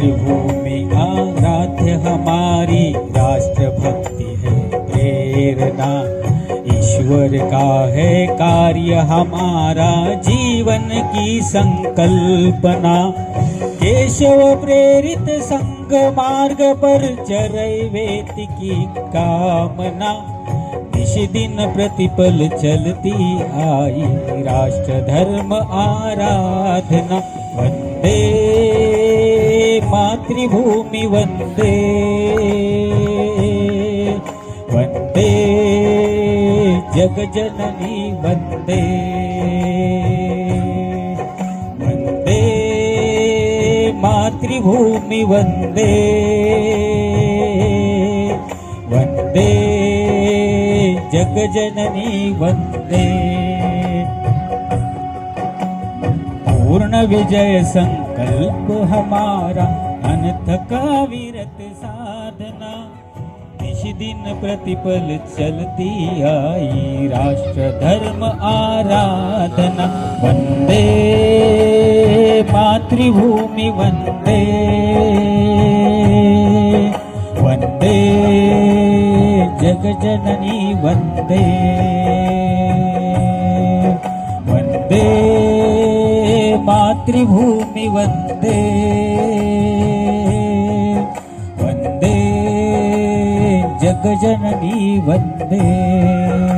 मातृभूमि आराध्य हमारी, राष्ट्रभक्ति है प्रेरणा, ईश्वर का है कार्य हमारा, जीवन की संकल्पना। केशव प्रेरित संग मार्ग पर चरैवेति की कामना, निश दिन प्रतिपल चलती आई, राष्ट्र धर्म आराधना। वंदे मातृभूमि वंदे, वंदे जग जननी वंदे, वंदे मातृभूमि वंदे, वंदे जग जननी वंदे। पूर्ण विजय संकल्प हमारा, अनथक विरत साधना, निश दिन प्रतिपल चलती आई, राष्ट्र धर्म आराधना। वंदे मातृभूमि वंदे, वंदे जग जननी वंदे, वंदे मातृभूमि वंदे, वंदे जग जननी वंदे।